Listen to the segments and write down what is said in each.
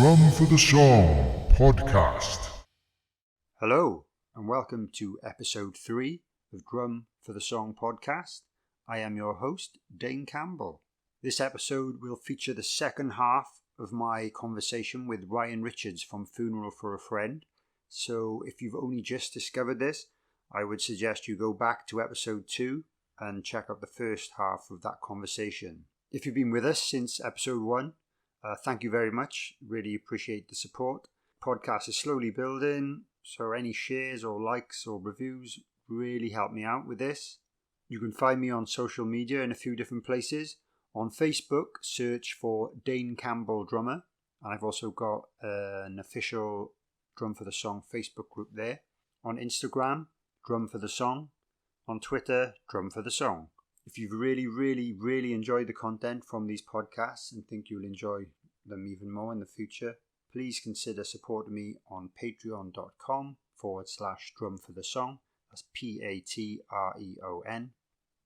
Drum for the Song podcast. Hello, and welcome to episode 3 of Drum for the Song podcast. I am your host, Dane Campbell. This episode will feature the second half of my conversation with Ryan Richards from Funeral for a Friend. So if you've only just discovered this, I would suggest you go back to episode 2 and check out the first half of that conversation. If you've been with us since episode 1, thank you very much. Really appreciate the support. Podcast is slowly building, so any shares or likes or reviews really help me out with this. You can find me on social media in a few different places. On Facebook, search for Dane Campbell Drummer, and I've also got an official Drum for the Song Facebook group there. On Instagram, Drum for the Song. On Twitter, Drum for the Song. If you've really enjoyed the content from these podcasts and think you'll enjoy them even more in the future, please consider supporting me on patreon.com/drumforthesong. That's Patreon. And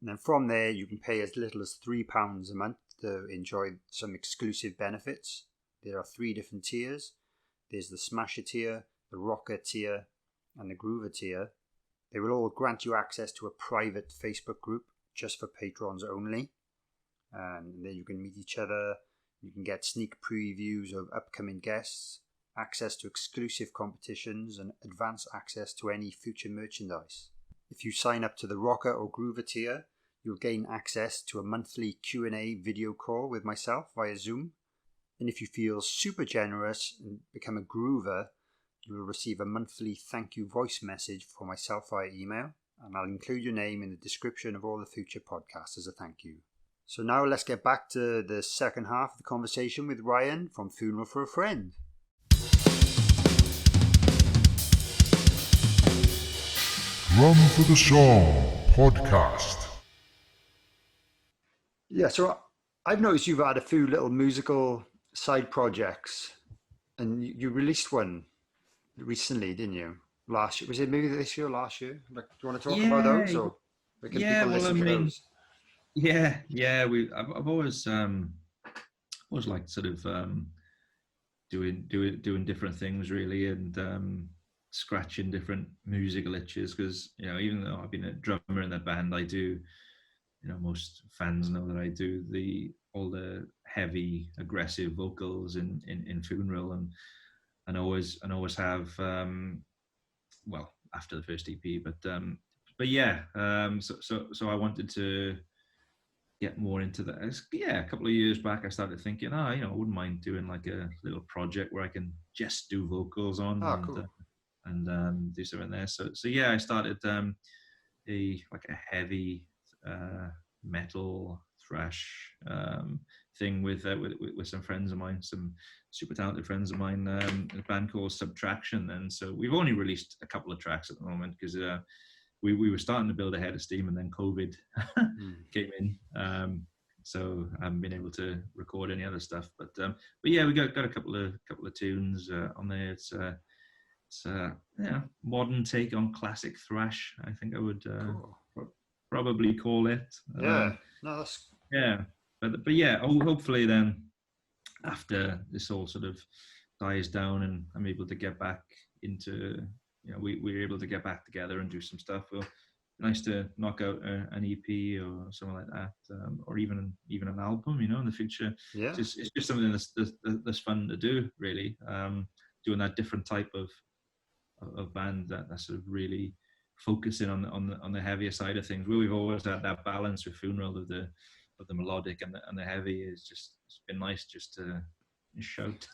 then from there, you can pay as little as £3 a month to enjoy some exclusive benefits. There are 3 different tiers. There's the Smasher tier, the Rocker tier, and the Groover tier. They will all grant you access to a private Facebook group just for patrons only. And then you can meet each other. You can get sneak previews of upcoming guests, access to exclusive competitions, and advance access to any future merchandise. If you sign up to the Rocker or Groover tier, you'll gain access to a monthly Q&A video call with myself via Zoom. And if you feel super generous and become a Groover, you will receive a monthly thank you voice message from myself via email. And I'll include your name in the description of all the future podcasts as a thank you. So now let's get back to the second half of the conversation with Ryan from Funeral for a Friend. Drum for the Song podcast. Yeah, so I've noticed you've had a few little musical side projects, and you released one recently, didn't you? Last year, was it maybe this year or last year? Like, do you want to talk about those, or can people listen to those? I've always liked sort of doing different things really, and scratching different musical itches, because even though I've been a drummer in the band, I do, most fans know that I do all the heavy aggressive vocals in Funeral, and always have after the first EP, but so I wanted to get more into that. A couple of years back I started thinking, I wouldn't mind doing like a little project where I can just do vocals on, cool. and do something there. So I started a heavy metal thrash thing with some friends of mine, some super talented friends of mine, a band called Subtraction. And so we've only released a couple of tracks at the moment, because we were starting to build ahead of steam, and then COVID came in, so I haven't been able to record any other stuff. But yeah, we got a couple of tunes on there. It's modern take on classic thrash, I think I would probably call it. But yeah, hopefully then after this all sort of dies down and I'm able to get back into, we're able to get back together and do some stuff. Well, nice to knock out an EP or something like that, or even an album, in the future. Yeah, it's just something that's fun to do, really. Doing that different type of band that's sort of really focusing on the heavier side of things. Where we've always had that balance with Funeral of the melodic and the heavy. It's been nice just to shout.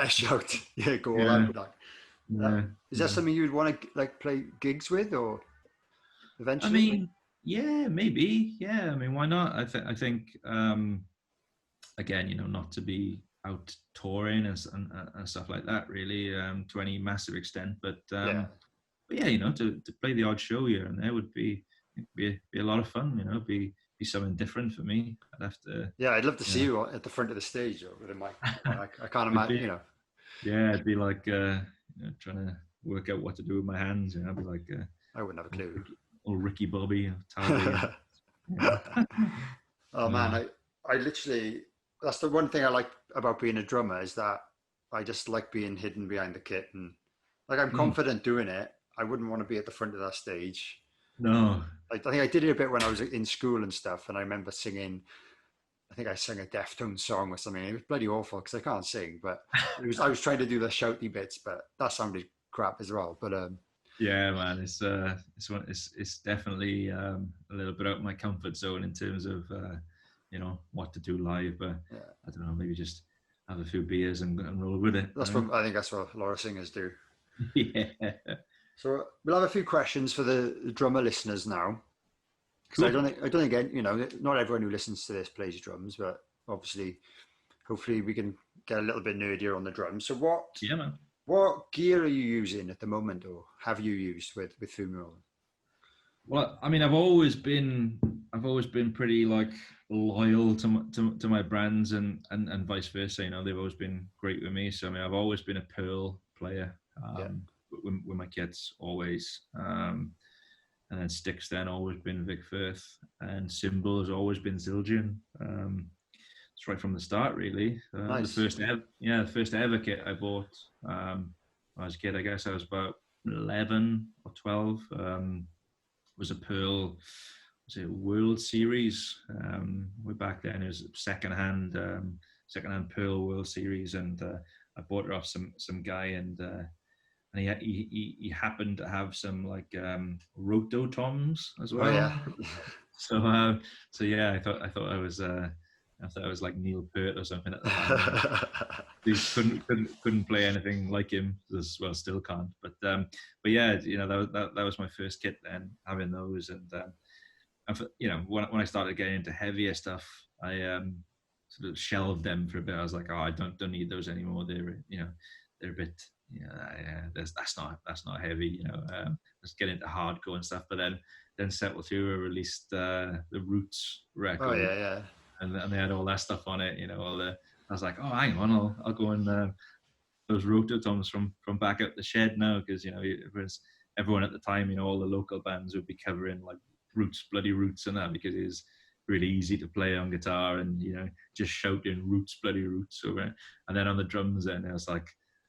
shout. Yeah, go all out with that. Is that something you'd want to play gigs with, or eventually? I mean, yeah, maybe. Yeah, I mean, why not? I think again, not to be out touring and stuff like that, really, to any massive extent. But yeah, to play the odd show here and there would be a lot of fun. Be something different for me. I'd have to. Yeah, I'd love to see you at the front of the stage with a mic. I can't imagine. Yeah, it'd be like trying to work out what to do with my hands. I'd be like, I wouldn't have a clue. Or Ricky Bobby. Oh man, I literally, that's the one thing I like about being a drummer, is that I just like being hidden behind the kit, and like I'm Mm. confident doing it. I wouldn't want to be at the front of that stage. No. I think I did it a bit when I was in school and stuff, and I remember singing. I think I sang a Deftones song or something. It was bloody awful because I can't sing, but I was trying to do the shouty bits, but that sounded crap as well. But Yeah, man, it's definitely a little bit out of my comfort zone in terms of what to do live. But yeah, I don't know, maybe just have a few beers and roll with it. that's what I think. That's what a lot of singers do. Yeah, So we'll have a few questions for the drummer listeners now, because cool. I don't think not everyone who listens to this plays drums, but obviously, hopefully, we can get a little bit nerdier on the drums. So Yeah, man. what gear are you using at the moment, or have you used with Funeral? Well, I mean, I've always been pretty like loyal to my brands and vice versa. They've always been great with me. So I mean, I've always been a Pearl player. Yeah, With my kids always. And then sticks then always been Vic Firth, and cymbal has always been Zildjian. It's right from the start, really. nice. The first ever kit I bought when I was a kid. I guess I was about 11 or 12. Was a Pearl, was it World Series? Way back then, it was secondhand Pearl World Series, and I bought it off some guy, and he happened to have some like roto toms as Oh well. yeah. So yeah, I thought I was like Neil Peart or something at the time. He couldn't play anything like him. Well, still can't. But yeah, that was my first kit then, having those, and when I started getting into heavier stuff, I sort of shelved them for a bit. I was like, oh, I don't need those anymore. They're a bit, that's not heavy. Let's get into hardcore and stuff. But then Settle Through released the Roots Oh record, yeah, yeah. and they had all that stuff on it. I was like, oh, hang on, I'll go and those rototoms from back out the shed now, because it was everyone at the time, all the local bands would be covering like bloody Roots and that, because it is really easy to play on guitar, and just shouting Roots, bloody Roots over it. And then on the drums, then I was like,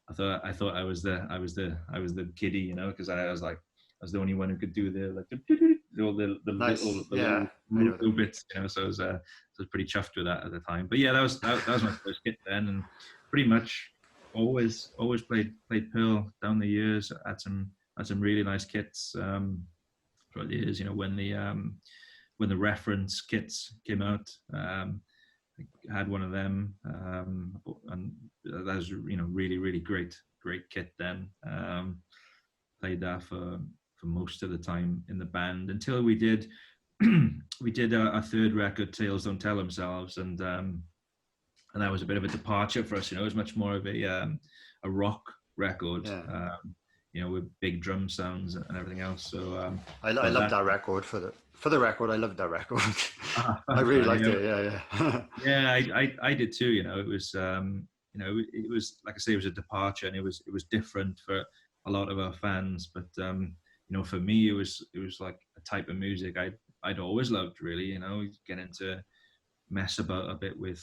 I thought I was the kiddie, because I was like, I was the only one who could do all the Nice. little Yeah, I know them. bits, so I was pretty chuffed with that at the time. But yeah, that was my first kit then, and pretty much always played Pearl down the years. Had some really nice kits throughout the years. When the reference kits came out, I had one of them, and that was really really great kit then. Played that for most of the time in the band until we did a third record, Tales Don't Tell Themselves, and that was a bit of a departure for us. It was much more of a rock record, Yeah. with big drum sounds and everything else. So I love that record for the record. I loved that record. I really liked it. Yeah, yeah. Yeah, I did too. It was it was, like I say, it was a departure, and it was different for a lot of our fans. But for me, it was like a type of music I'd always loved. Really, get into mess about a bit with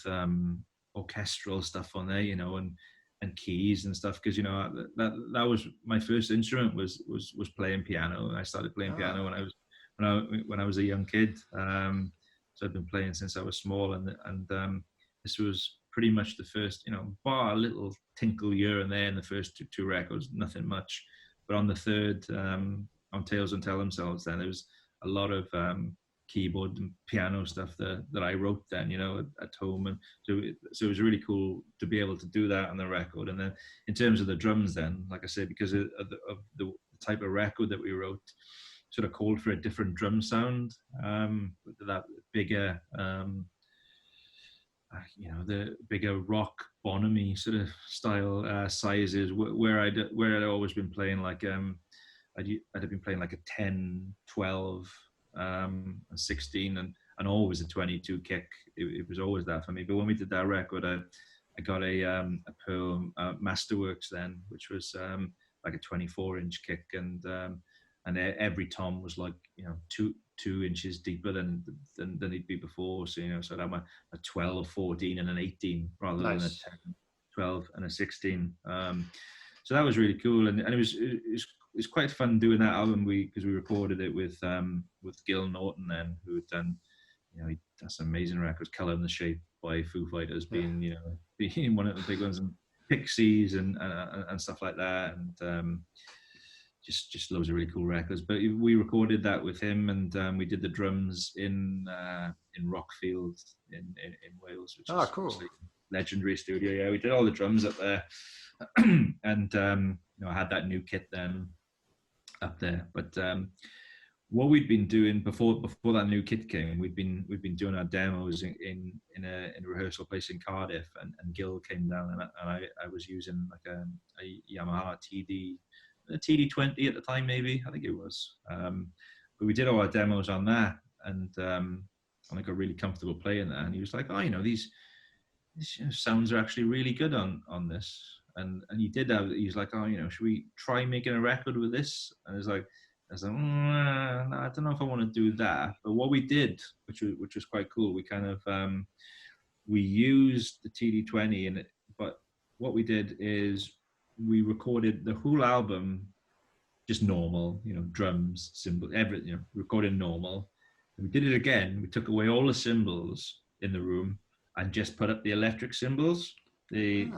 orchestral stuff on there, and keys and stuff, because that was my first instrument was playing piano. I started playing piano when I was a young kid. So I've been playing since I was small, and this was pretty much the first, bar a little tinkle here and there in the first two records, nothing much. But on the third, on Tales and Tell Themselves, then there was a lot of keyboard and piano stuff that I wrote then, at home, and so it was really cool to be able to do that on the record. And then in terms of the drums, then, like I said, because of the type of record that we wrote, sort of called for a different drum sound, that bigger, the bigger rock Bonhamy sort of style sizes, where I'd always been playing like I'd have been playing like a 10, 12, 16, and always a 22 kick. It was always that for me. But when we did that record, I got a Pearl Masterworks then, which was like a 24-inch kick, and every tom was like 2 inches deeper than he'd be before. So so I'd have a 12, 14, and an 18 rather nice. than a 10, 12 and a 16. So that was really cool, and it was quite fun doing that album because we recorded it with Gil Norton then, who had done, he does some amazing records, Colour and the Shape by Foo Fighters being being one of the big ones, and Pixies and stuff like that, and just loads of really cool records. But we recorded that with him, and we did the drums in Rockfield in Wales, which is cool. Legendary studio. Yeah, we did all the drums up there. And I had that new kit then up there. But what we'd been doing before that new kit came, we'd been doing our demos in a rehearsal place in Cardiff, and Gil came down, and I was using like a Yamaha TD20 at the time, maybe, I think it was. But we did all our demos on that, and I got really comfortable playing that. And he was like, these sounds are actually really good on this. And he did have, he was like, should we try making a record with this? And I was like, no, I don't know if I want to do that. But what we did, which was quite cool, we kind of, we used the TD20, but what we did is we recorded the whole album just normal, drums, cymbals, everything, recorded normal. And we did it again. We took away all the cymbals in the room and just put up the electric cymbals, the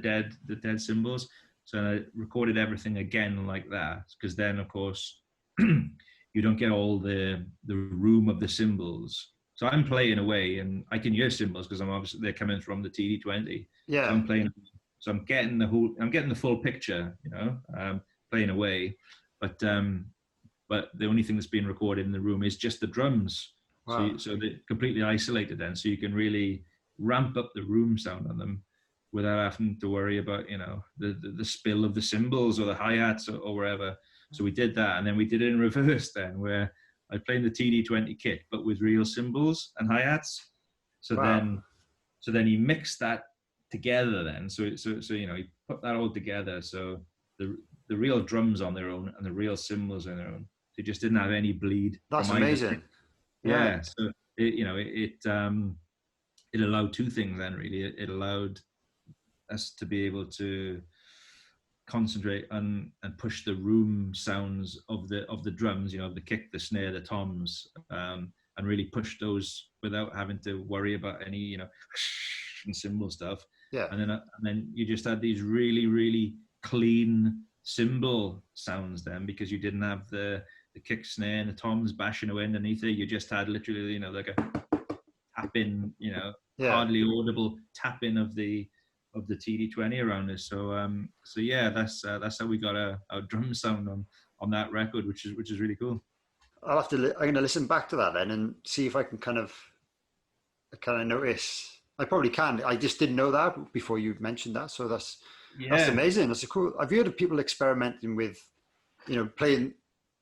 dead cymbals. So I recorded everything again like that, because then of course you don't get all the room of the cymbals. So I'm playing away, and I can hear cymbals because they're coming from the TD20. Yeah. So I'm playing. So I'm getting the full picture, playing away, but the only thing that's being recorded in the room is just the drums. Wow. So they're completely isolated then, so you can really ramp up the room sound on them without having to worry about, the spill of the cymbals or the hi-hats or wherever. So we did that, and then we did it in reverse then, where I played the TD20 kit, but with real cymbals and hi-hats. So wow. then he mixed that together then. So he put that all together. So the real drums on their own and the real cymbals on their own. They just didn't have any bleed. That's amazing. Yeah. So it allowed two things then, really. It allowed us to be able to concentrate and push the room sounds of the drums, the kick, the snare, the toms, and really push those without having to worry about any and cymbal stuff. Yeah. And then you just had these really, really clean cymbal sounds then, because you didn't have the kick, snare, and the toms bashing away underneath it. You just had literally like a tapping, hardly audible tapping of the TD20 around us. So yeah, that's how we got our drum sound on that record, which is really cool. I'm going to listen back to that then and see if I can kind of notice. I probably can. I just didn't know that before you mentioned that. So that's amazing. That's cool. I've heard of people experimenting with, playing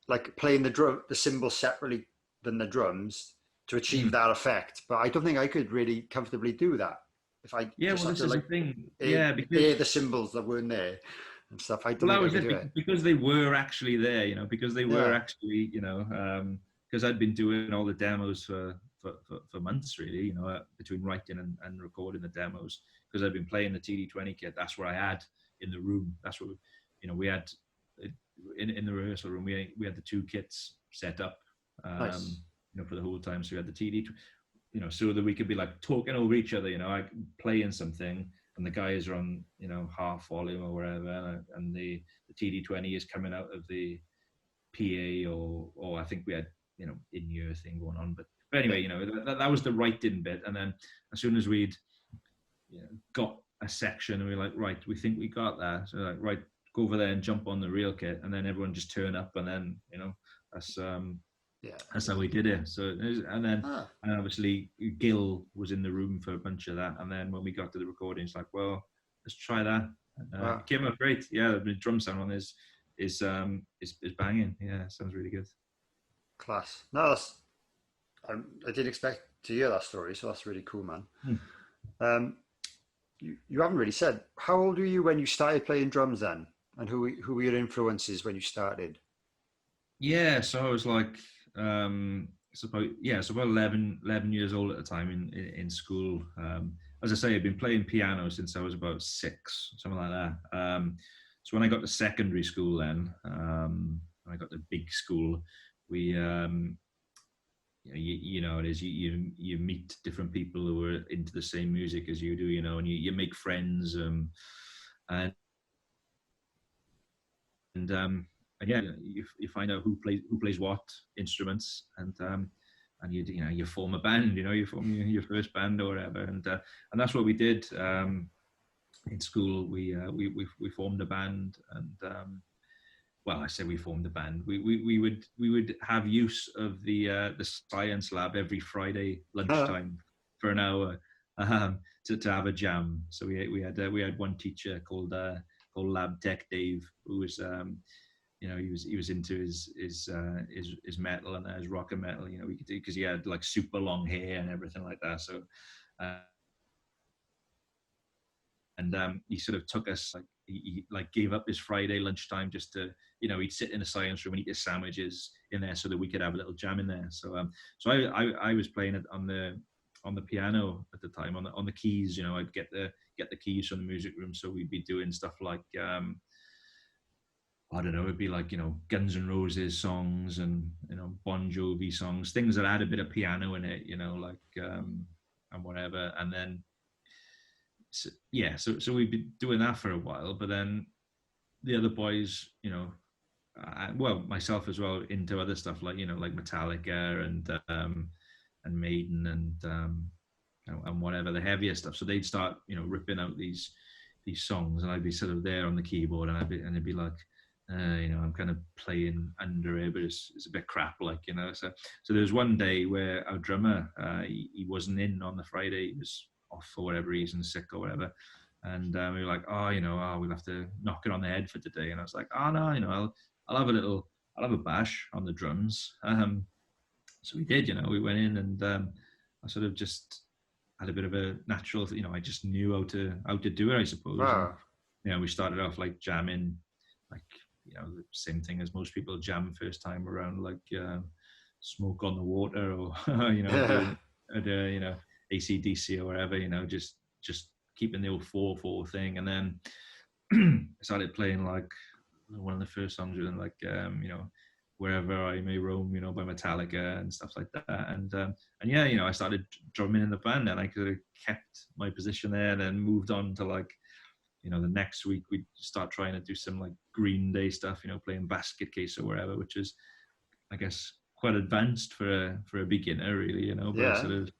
the cymbals separately than the drums to achieve that effect. But I don't think I could really comfortably do that. If I this is the thing. Because the cymbals that weren't there and stuff. I don't think I could do it. Because they were actually there, because they were actually, because I'd been doing all the demos for months, really, between writing and recording the demos, because I'd been playing the TD20 kit. That's where I had in the room. That's what we had in the rehearsal room. We had the two kits set up, nice. For the whole time. So we had the TD, so that we could be like talking over each other, I playing something and the guys are on, half volume or wherever, and the TD20 is coming out of the PA or I think we had, in-ear thing going on. But anyway, that was the writing bit. And then as soon as we'd got a section and we were like, right, we think we got that. So like, right, go over there and jump on the real kit, and then everyone just turn up, and then, that's how we did it. So, and then and obviously Gil was in the room for a bunch of that. And then when we got to the recording, it's like, well, let's try that. It came out great. Yeah, the drum sound on is banging. Yeah, sounds really good. Class. No, I didn't expect to hear that story, so that's really cool, man. You haven't really said, how old were you when you started playing drums then, and who were your influences when you started? Yeah, so I was like, it's about 11 years old at the time in school. as I say, I've been playing piano since I was about 6, something like that. So when I got to secondary school, then when I got to big school, we you know it is you meet different people who are into the same music as you do, you know, and you make friends, and and um, and yeah, you find out who plays what instruments, and you know you form a band, you know, you form your first band or whatever, and that's what we did in school. We formed a band, and well, I say we formed a band. We would have use of the science lab every Friday lunchtime for an hour, to have a jam. So we had one teacher called Lab Tech Dave, who was you know, he was into his metal and his rock and metal, you know, because he had like super long hair and everything like that. So he sort of took us, like he like gave up his Friday lunchtime just to, you know, he'd sit in a science room and eat his sandwiches in there so that we could have a little jam in there. So I was playing it on the piano at the time, on the keys. You know, I'd get the keys from the music room, so we'd be doing stuff like I don't know, it'd be like, you know, Guns N' Roses songs and, you know, Bon Jovi songs, things that had a bit of piano in it, you know, like and whatever. And then so we'd been doing that for a while, but then the other boys, you know, well, myself as well, into other stuff like, you know, like Metallica and Maiden and whatever, the heavier stuff. So they'd start, you know, ripping out these songs, and I'd be sort of there on the keyboard, and it'd be like, you know, I'm kind of playing under it, but it's a bit crap, like, you know. So there was one day where our drummer, he wasn't in on the Friday. He was off for whatever reason, sick or whatever. And we were like, we'll have to knock it on the head for today. And I was like, no, you know, I'll have a bash on the drums. So we did, you know, we went in, and I sort of just had a bit of a natural, you know, I just knew how to do it, I suppose. Wow. And, you know, we started off like jamming, like, you know, the same thing as most people jam first time around, like Smoke on the Water, or you know, you know, AC/DC or whatever, you know, just keeping the old 4/4 thing. And then I started playing like one of the first songs was like you know, Wherever I May Roam, you know, by Metallica and stuff like that. And yeah, you know, I started drumming in the band, and I could have kept my position there, and then moved on to, like, you know, the next week we'd start trying to do some like Green Day stuff, you know, playing Basket Case or whatever, which is, I guess, quite advanced for a beginner, really, you know. But Yeah. sort of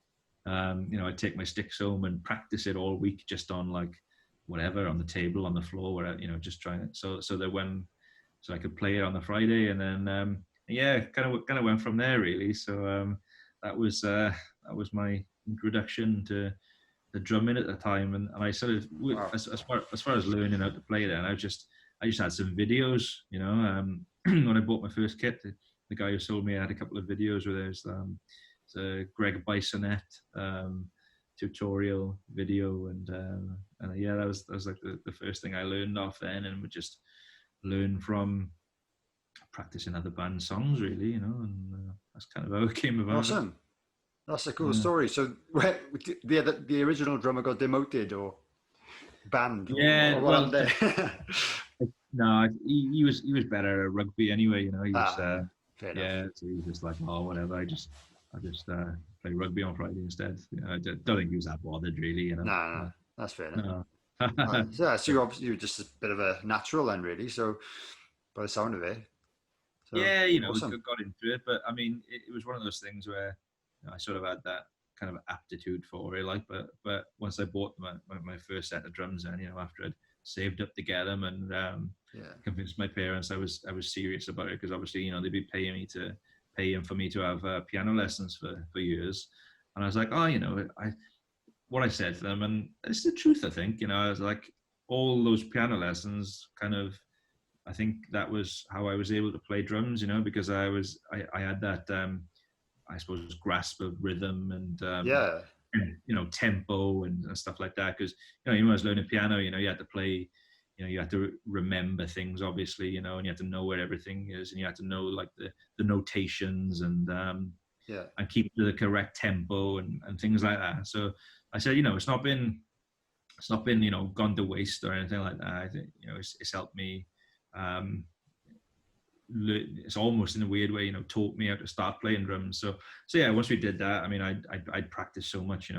you know, I'd take my sticks home and practice it all week, just on like whatever, on the table, on the floor, where, you know, just trying it, so that so I could play it on the Friday. And then yeah, kind of went from there, really. So that was my introduction to the drumming at the time. And I sort of, Wow. as far as learning how to play then, I just had some videos, you know. When I bought my first kit, the guy who sold me had a couple of videos where there's a Greg Bisonet tutorial video, and yeah, that was like the first thing I learned off then, and would just learn from practicing other band songs, really, you know. And that's kind of how it came about. Awesome. That's a cool story. So the original drummer got demoted or banned? Yeah, or well, no, he was better at rugby anyway, you know. He was fair enough. yeah, so he was just like, oh, whatever. I just play rugby on Friday instead. You know, I don't think he was that bothered, really, you know. No, that's fair enough. No. Right. So you're just a bit of a natural then, really. So by the sound of it. So, yeah, you know, awesome. we got into it, but I mean, it was one of those things where, you know, I sort of had that kind of aptitude for it, like, but once I bought my first set of drums, and, you know, after I'd saved up to get them, and convinced my parents I was serious about it, because obviously, you know, they'd be paying for me to have piano lessons for years. And I was like, oh, you know, what I said to them, and it's the truth, I think, you know, I was like, all those piano lessons kind of, I think that was how I was able to play drums, you know, because I had that, I suppose, grasp of rhythm and, you know, tempo and stuff like that. Because, you know, even when I was learning piano, you know, you had to play, you know, you had to remember things, obviously, you know, and you had to know where everything is, and you had to know, like, the notations, and keep to the correct tempo and things like that. So I said, it's not been gone to waste or anything like that. I think, it's helped me. It's almost in a weird way, taught me how to start playing drums. So yeah, once we did that, I mean, I'd practice so much,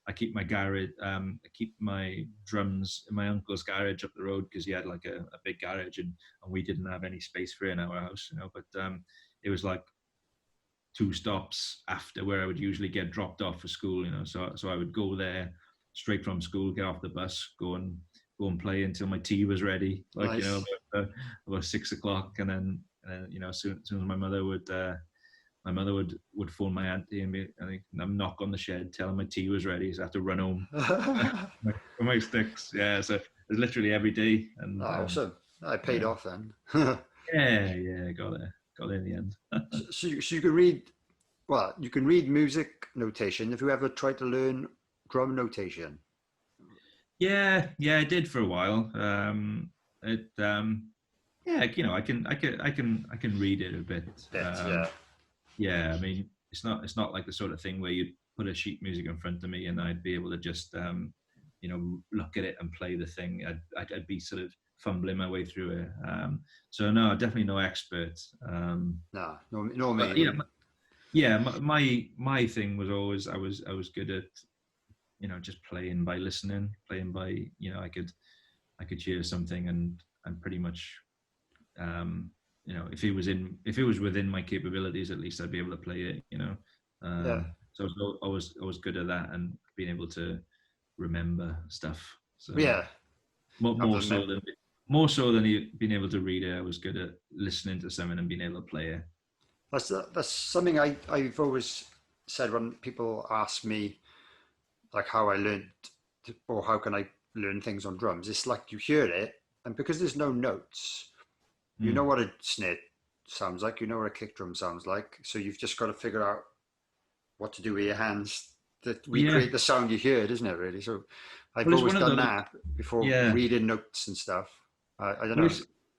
I keep my garage, I keep my drums in my uncle's garage up the road, because he had like a big garage, and we didn't have any space for it in our house, but it was like 2 stops after where I would usually get dropped off for school, so I would go there straight from school, get off the bus, go and play until my tea was ready, like Nice. about 6 o'clock, and then as soon as my mother would phone my auntie and knock on the shed, tell her my tea was ready, so I had to run home with my sticks. Yeah, so it was literally every day. And awesome. I paid off then. yeah, got there in the end. So you can read, you can read music notation. Have you ever tried to learn drum notation? Yeah, I did for a while. I can read it a bit. Yeah, I mean, it's not like the sort of thing where you put a sheet music in front of me and I'd be able to just look at it and play the thing. I'd be sort of fumbling my way through it. So no, definitely no expert. No me. Yeah, my thing was always I was good at just playing by listening, playing by I could hear something and pretty much if it was within my capabilities, at least I'd be able to play it. So I was good at that and being able to remember stuff. So yeah, more so than being able to read it, I was good at listening to something and being able to play it. That's something I've always said when people ask me like how I learned or how can I learn things on drums. It's like you hear it, and because there's no notes, you know what a snare sounds like, you know what a kick drum sounds like, so you've just got to figure out what to do with your hands to recreate the sound you heard, isn't it, really? So I've always done that before reading notes and stuff. I don't know.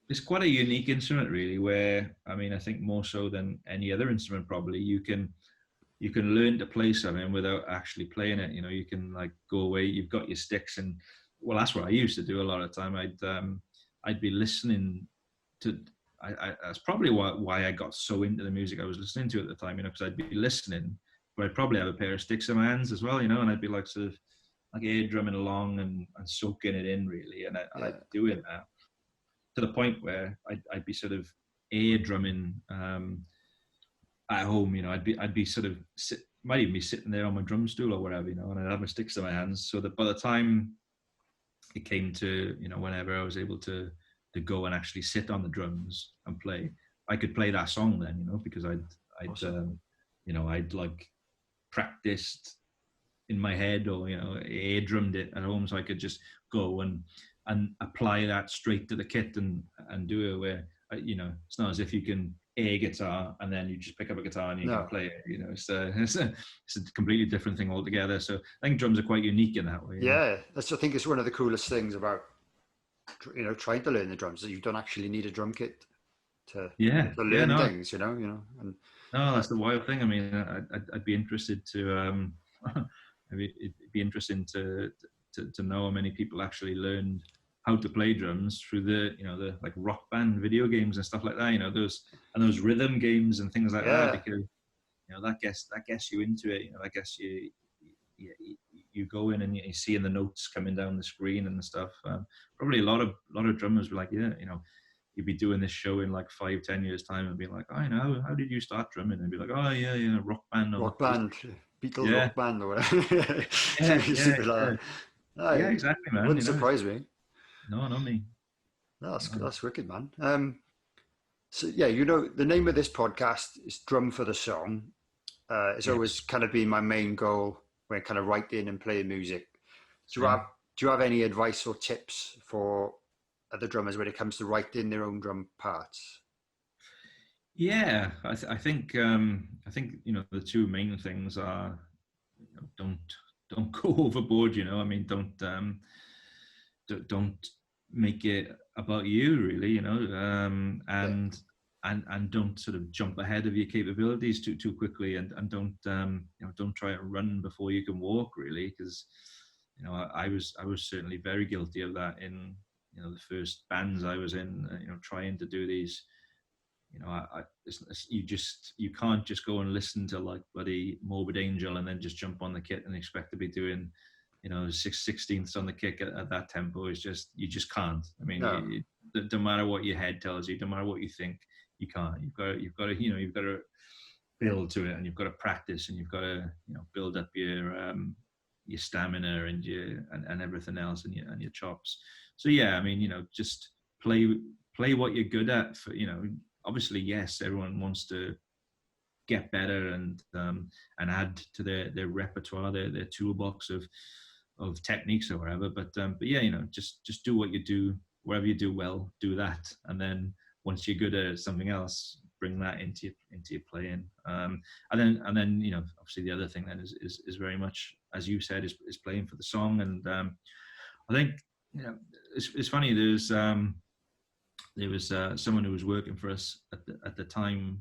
It's quite a unique instrument, really, where, I mean, I think more so than any other instrument, probably, you can learn to play something without actually playing it. You can like go away, you've got your sticks, and well, that's what I used to do a lot of the time. I'd be listening to, that's probably why I got so into the music I was listening to at the time, because I'd be listening, but I'd probably have a pair of sticks in my hands as well, and I'd be like sort of like air drumming along and soaking it in, really, and I'd do it to the point where I'd be sort of air drumming at home. I'd be sort of might even be sitting there on my drum stool or whatever, and I'd have my sticks in my hands, so that by the time it came to whenever I was able to go and actually sit on the drums and play, I could play that song then, because I'd awesome. I'd like practiced in my head, or air drummed it at home, so I could just go and apply that straight to the kit and do it, where it's not as if you can air guitar and then you just pick up a guitar and you can play it. It's a completely different thing altogether. So I think drums are quite unique in that way. Yeah, I think it's one of the coolest things about trying to learn the drums, that you don't actually need a drum kit to learn things. And no, that's the wild thing. I mean, I'd be interested to it'd be interesting to know how many people actually learned how to play drums through the like Rock Band video games and stuff like that. Those rhythm games and things like that, because that gets you into it. I guess you go in and you see the notes coming down the screen and stuff. Probably a lot of drummers were like, you'd be doing this show in like 5-10 years time and be like, I know, how did you start drumming? And be like, oh yeah, Rock Band, Beatles Rock Band or whatever. Yeah, exactly, man. Wouldn't surprise me. No, not me. That's wicked, man. So yeah, the name of this podcast is Drum for the Song. It's always kind of been my main goal when kind of writing and playing music. Do you have any advice or tips for other drummers when it comes to writing their own drum parts? Yeah, I think the two main things are don't go overboard. I mean, don't make it about you, really. And and don't sort of jump ahead of your capabilities too quickly, and don't don't try to run before you can walk, really, because I was certainly very guilty of that in the first bands I was in, trying to do these. You can't just go and listen to like bloody Morbid Angel and then just jump on the kit and expect to be doing 16ths on the kick at that tempo. Is just, you just can't. I mean, No. no matter what your head tells you, no matter what you think, you can't. You've got to build to it, and you've got to practice, and you've got to build up your stamina and and everything else, and your chops. So yeah, I mean, just play what you're good at. For obviously, yes, everyone wants to get better and add to their repertoire, their toolbox of techniques or whatever. But yeah, just do what you do, wherever you do well, do that, and then once you're good at something else, bring that into your playing. And then obviously the other thing then is very much, as you said, is playing for the song. And I think it's funny. There was someone who was working for us at the time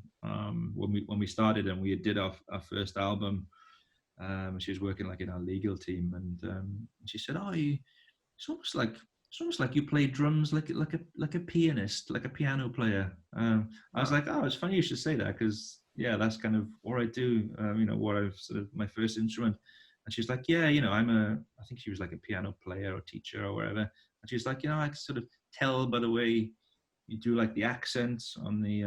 when we started, and we did our first album. She was working like in our legal team, and she said, "Oh, it's almost like you play drums like a pianist, like a piano player." I was like, "Oh, it's funny you should say that, because yeah, that's kind of what I do. What I've sort of my first instrument." And she's like, "Yeah, I think she was like a piano player or teacher or whatever." And she's like, "I can sort of tell by the way you do like the accents on the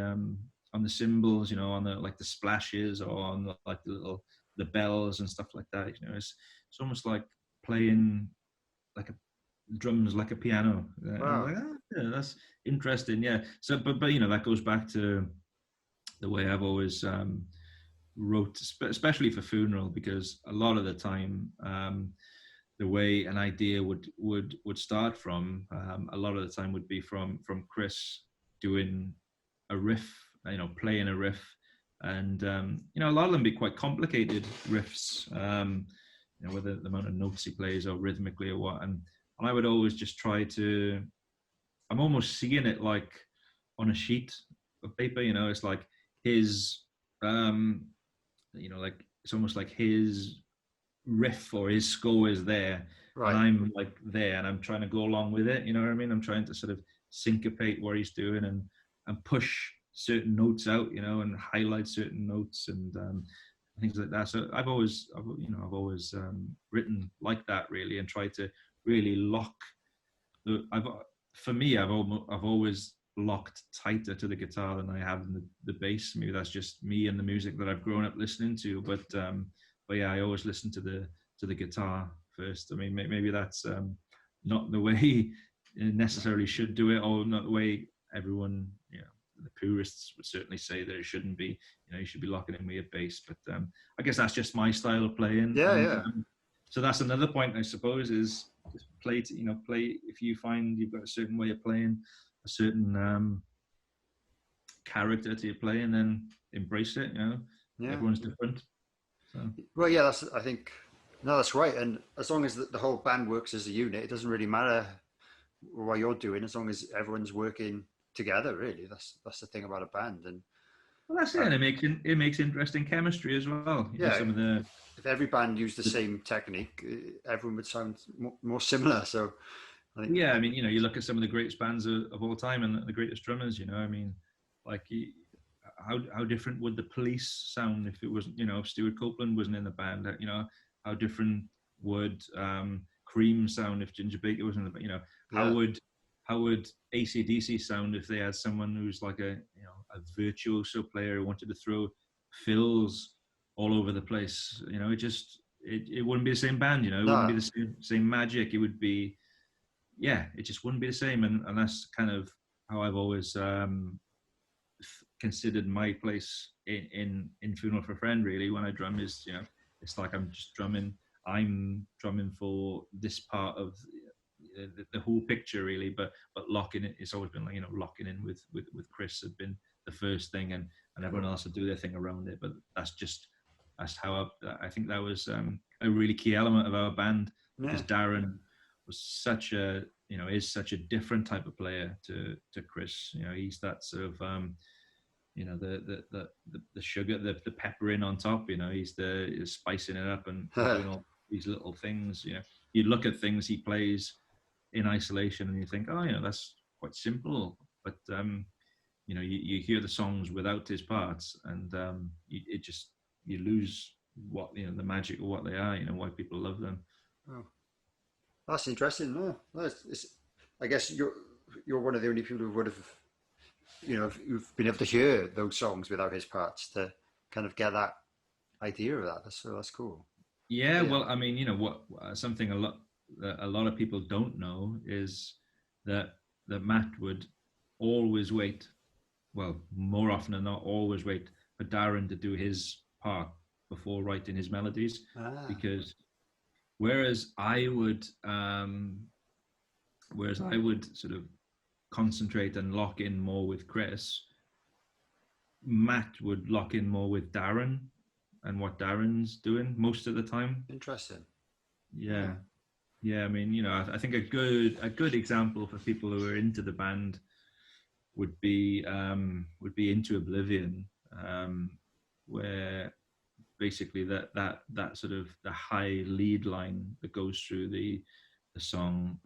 cymbals, on the like the splashes, or on like the bells and stuff like that. It's almost like playing like a drums like a piano." Wow. And I was like, yeah, that's interesting. Yeah. So, but that goes back to the way I've always wrote, especially for Funeral, because a lot of the time, the way an idea would start from, a lot of the time would be from Chris doing a riff, playing a riff, and a lot of them be quite complicated riffs, whether the amount of notes he plays or rhythmically or what, and I would always just try to, I'm almost seeing it like on a sheet of paper, it's like his, like it's almost like his riff or his score is there, Right. and I'm like there, and I'm trying to go along with it. You know what I mean? I'm trying to sort of syncopate what he's doing and push certain notes out, and highlight certain notes and things like that. So I've always written like that, really, and tried to really lock. I've always locked tighter to the guitar than I have in the bass. Maybe that's just me and the music that I've grown up listening to, but yeah, I always listen to the guitar first. I mean, maybe that's not the way you necessarily should do it, or not the way everyone, the purists would certainly say that it shouldn't be. You should be locking in with your bass. But I guess that's just my style of playing. Yeah, and, yeah. So that's another point, I suppose, is just play. Play if you find you've got a certain way of playing, a certain character to your play, and then embrace it. Yeah. Everyone's different. So. Well, yeah, that's right. And as long as the whole band works as a unit, it doesn't really matter what you're doing, as long as everyone's working together. Really, that's the thing about a band. And well, that's it. And it makes interesting chemistry as well. Yeah. If every band used the same technique, everyone would sound more similar. So, I think, yeah, I mean, you look at some of the greatest bands of all time and the greatest drummers. I mean, like how different would the Police sound if it wasn't, if Stuart Copeland wasn't in the band? How different would Cream sound if Ginger Baker wasn't in the band? How would AC/DC sound if they had someone who's like a virtuoso player who wanted to throw fills all over the place? It wouldn't be the same band. It wouldn't be the same magic. It would be, it just wouldn't be the same. And that's kind of how I've always considered my place in Funeral for a Friend. Really, when I drum, is it's like I'm drumming for this part of the whole picture, really, but locking it, it's always been like, locking in with Chris had been the first thing, and everyone else would do their thing around it. But that's how I think that was a really key element of our band, because Darren was is such a different type of player to Chris. He's that sort of the sugar, the pepper in on top. He's spicing it up and doing all these little things. You look at things he plays in isolation and you think, oh, that's quite simple, but you hear the songs without his parts, and you lose what the magic of what they are. Why people love them. Oh, that's interesting. No, I guess you're one of the only people who would have, who've been able to hear those songs without his parts to kind of get that idea of that. That's cool. Yeah, well, I mean, what something a lot of people don't know is that Matt would always wait. Well, more often than not, always wait for Darren to do his part before writing his melodies, because whereas I would sort of concentrate and lock in more with Chris, Matt would lock in more with Darren and what Darren's doing most of the time. Interesting. Yeah. I mean, I think a good example for people who are into the band would be Into Oblivion, where basically that sort of the high lead line that goes through the song,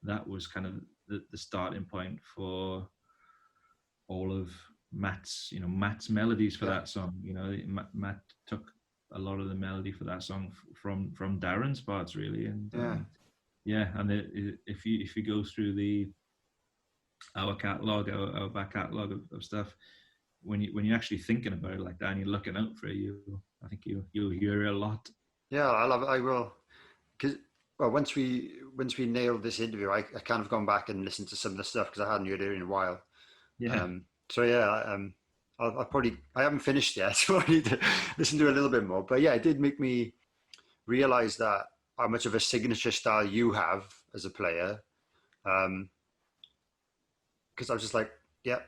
that was kind of the starting point for all of Matt's melodies for that song. Matt took a lot of the melody for that song from Darren's parts, really. And if you go through our catalog, our back catalog of stuff, when you're actually thinking about it like that and you're looking out for it, I think you'll hear it a lot. Yeah, I will, because once we nailed this interview, I kind of gone back and listened to some of the stuff because I hadn't heard it in a while. Yeah. I haven't finished yet, so I need to listen to it a little bit more. But yeah, it did make me realize that how much of a signature style you have as a player. Because I was just like, yeah,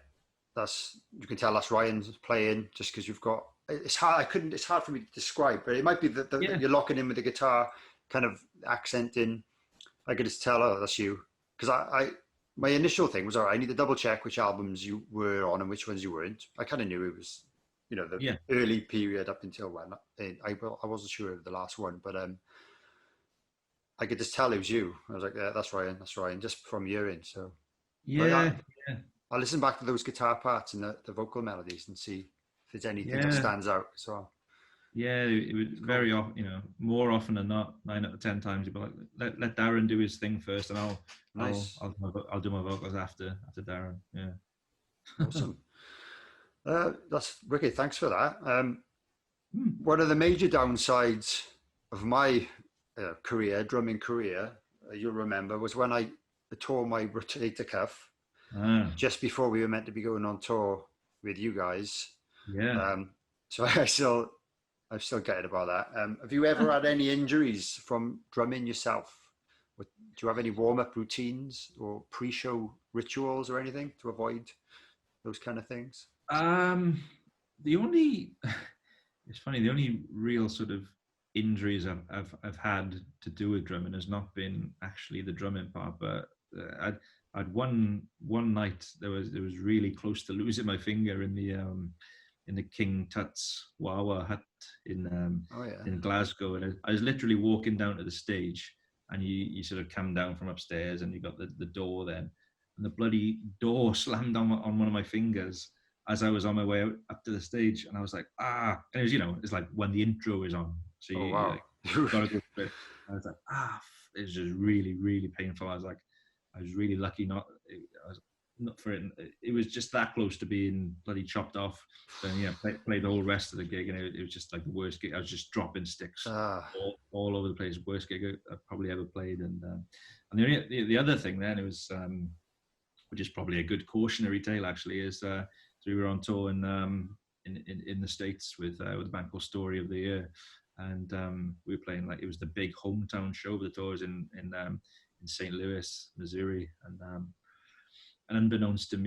you can tell that's Ryan's playing just because you've got. It's hard. It's hard for me to describe, but it might be that you're locking in with the guitar, kind of accenting. I could just tell, oh, that's you. Because my initial thing was, all right, I need to double check which albums you were on and which ones you weren't. I kind of knew it was, the early period up until when. I wasn't sure of the last one, but I could just tell it was you. I was like, yeah, that's Ryan, just from hearing. So I'll listen back to those guitar parts and the vocal melodies and see if there's anything that stands out as well. Yeah, it was very often, more often than not, 9 out of 10 times, you'd be like, let Darren do his thing first, and I'll do my vocals after Darren. Yeah. Awesome. That's wicked. Thanks for that. One of the major downsides of my drumming career, you'll remember, was when I tore my rotator cuff just before we were meant to be going on tour with you guys. Yeah. So I'm still gutted about that. Have you ever had any injuries from drumming yourself? Do you have any warm-up routines or pre-show rituals or anything to avoid those kind of things? The only real sort of injuries I've had to do with drumming has not been actually the drumming part, but I'd one night that was really close to losing my finger in the King Tut's Wawa hut in Glasgow, and I was literally walking down to the stage, and you sort of come down from upstairs, and you got the door then, and the bloody door slammed on one of my fingers as I was on my way up to the stage, and I was like, and it was it's like when the intro is on, so you gotta go for it. I was like, it was just really, really painful. I was really lucky not for it. It was just that close to being bloody chopped off. Then played the whole rest of the gig, and it was just like the worst gig. I was just dropping sticks all over the place. Worst gig I've probably ever played. And the other thing then, it was which is probably a good cautionary tale actually, is so we were on tour in the States with the band called Story of the Year, and we were playing, like, it was the big hometown show of the tours in St. Louis, Missouri, and unbeknownst to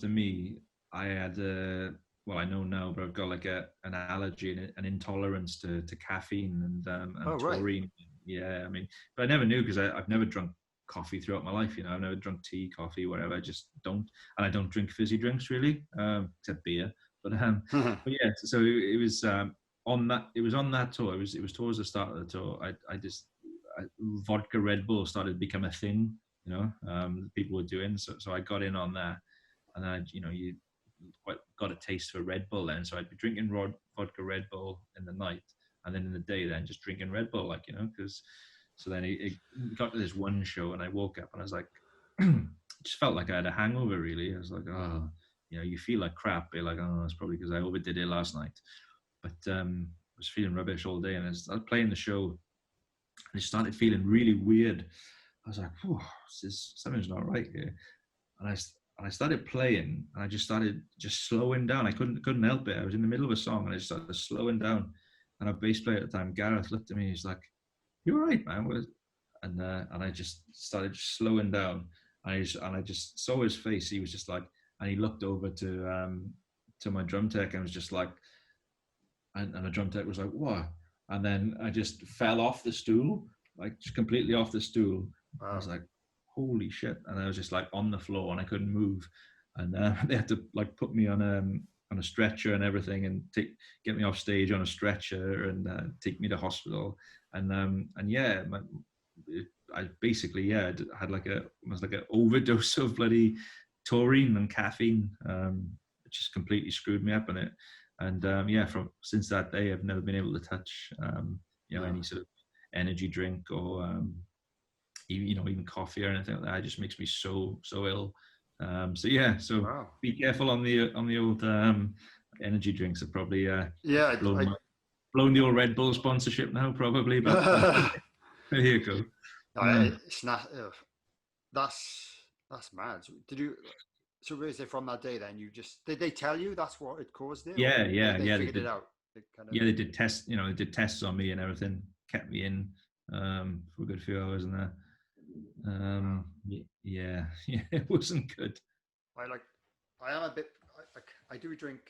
me, I had I know now, but I've got like an allergy and an intolerance to caffeine and taurine. Right. Yeah, I mean, but I never knew because I've never drunk coffee throughout my life. I've never drunk tea, coffee, whatever. I just don't, and I don't drink fizzy drinks really, except beer. But yeah. So it was on that. It was on that tour. It was towards the start of the tour. Vodka Red Bull started to become a thing. People were doing. So I got in on that, and I, you quite got a taste for Red Bull then. So I'd be drinking vodka Red Bull in the night, and then in the day then just drinking Red Bull, because. So then it got to this one show, and I woke up and I was like, just felt like I had a hangover. Really, I was like, oh, you feel like crap. You're like, oh, it's probably because I overdid it last night. But I was feeling rubbish all day, and I was playing the show, and it started feeling really weird. I was like, oh, something's not right here. And I started playing, and I just started slowing down. I couldn't help it. I was in the middle of a song, and I just started slowing down. And our bass player at the time, Gareth, looked at me. He's like, "You're right, man." And I just started slowing down. And I just saw his face. He was just like, and he looked over to my drum tech and was just like, and the drum tech was like, "What?" And then I just fell off the stool, like just completely off the stool. Wow. I was like, "Holy shit!" And I was just like on the floor, and I couldn't move. And they had to like put me on a stretcher and everything, and get me off stage on a stretcher and take me to hospital. And yeah, I basically had like almost like an overdose of bloody taurine and caffeine, which just completely screwed me up on it. And since that day, I've never been able to touch any sort of energy drink or even coffee or anything like that. It just makes me so ill. So wow. Be careful on the old energy drinks. Are probably blown the old Red Bull sponsorship now, probably. But there you go. It's not. That's mad. So was it from that day then? Did they tell you that's what it caused it? Yeah. They figured it out. They did tests. They did tests on me and everything. Kept me in for a good few hours and that. Yeah, it wasn't good. I am a bit. I do drink,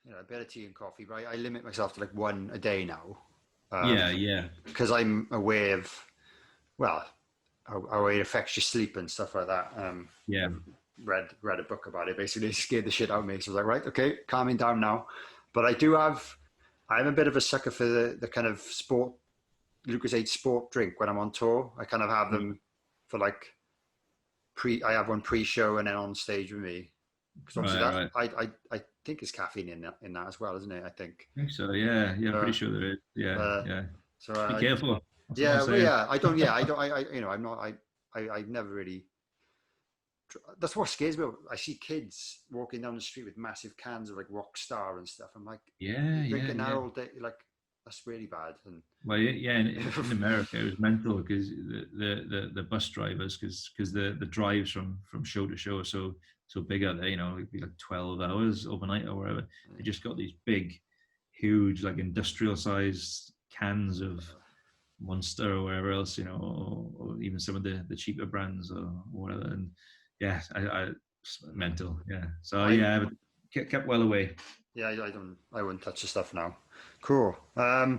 a bit of tea and coffee, but I limit myself to like one a day now. Because I'm aware of, how it affects your sleep and stuff like that. Read a book about it. Basically, it scared the shit out of me. So I was like, right, okay, calming down now. But I'm a bit of a sucker for the kind of sport. Lucozade sport drink when I'm on tour. I kind of have them for like I have one pre-show and then on stage with me. Because obviously I think it's caffeine in that as well, isn't it? I think so. Yeah. I'm pretty sure there is. Yeah. So be careful. I've never really. That's what scares me. I see kids walking down the street with massive cans of like Rockstar and stuff. I'm like, drinking that all day, like. That's really bad. And in America it was mental because the bus drivers because the drives from show to show are so big out there, it'd be like 12 hours overnight or whatever. They just got these big, huge, like industrial sized cans of Monster or whatever else, or even some of the cheaper brands or whatever. And I mental. So I kept well away. I wouldn't touch the stuff now. Cool. Right,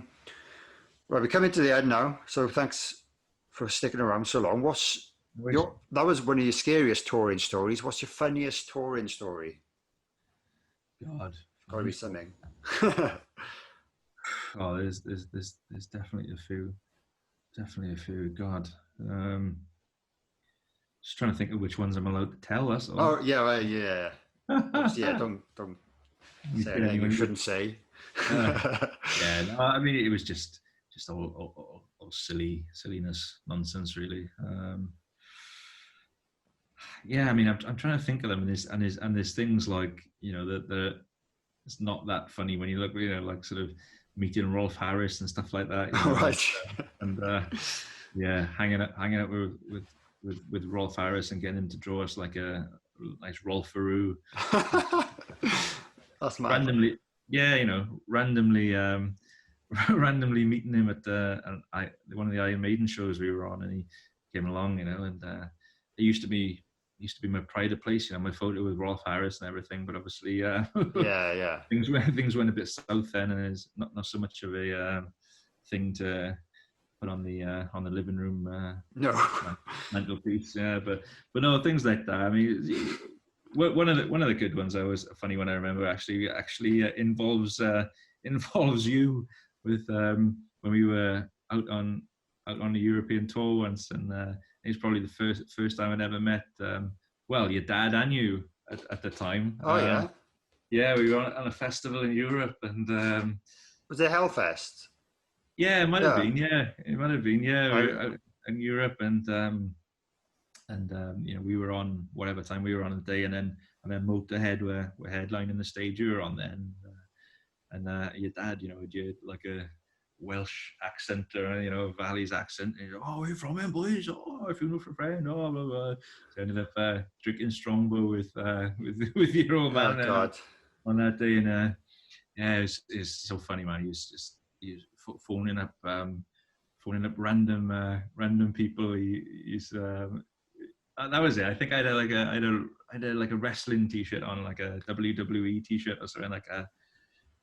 we're coming to the end now. So thanks for sticking around so long. That was one of your scariest touring stories. What's your funniest touring story? God, got to be something. Oh, there's definitely a few. God, just trying to think of which ones I'm allowed to tell. That's all. Oh yeah. Don't say anything you shouldn't say. I mean, it was just all silliness, nonsense, really. I mean, I'm trying to think of them, and there's things like that it's not that funny when you look, like sort of meeting Rolf Harris and stuff like that. Right. Hanging out with Rolf Harris and getting him to draw us like a nice Rolf Faru. That's mad. Randomly, randomly meeting him at one of the Iron Maiden shows we were on, and he came along, and it used to be my pride of place, my photo with Rolf Harris and everything. But obviously, things went a bit south then, and it's not so much of a thing to put on the living room No. mental piece. Yeah, but no, things like that. I mean, one of the good ones. I was a funny one. I remember actually involves you with when we were out on a European tour once, and it was probably the first time I'd ever met well, your dad and you at the time. Oh yeah. Yeah, we were on a festival in Europe, and Was it Hellfest? yeah, it might have Yeah. been. Yeah, it might have been. Yeah, we Right. were out in Europe, and you know, we were on whatever time we were on the day, and then Motorhead were headlining the stage you were on then, and your dad, you know, did like a Welsh accent or a Valley's accent. And oh, where you from, then, boys? Oh, if you're not from friend, oh, blah, blah. So I ended up drinking Strongbow with with your old man God. on that day, and yeah, it's so funny, man. He was phoning up random people. That was it. I think I had like a wrestling t-shirt on, like a WWE t-shirt or something like that.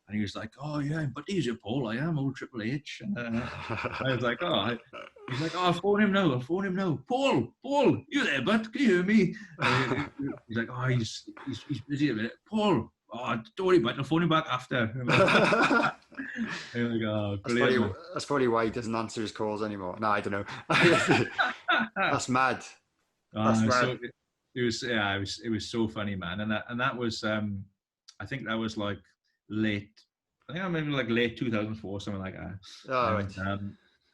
And he was like, "Oh yeah, but he's Paul. I am old Triple H." And I was like, "Oh," he's like, "Oh, I'll phone him now. Paul, you there, bud? Can you hear me?" He's like, "Oh, he's busy a minute. Paul, oh, don't worry about it. I'll phone him back after." I'm like, "Oh, brilliant." That's probably why he doesn't answer his calls anymore. No, I don't know. That's mad. That's mad. So it was so funny, man. And that was I think that was like late. I think I remember like late 2004, something like that. Oh, right.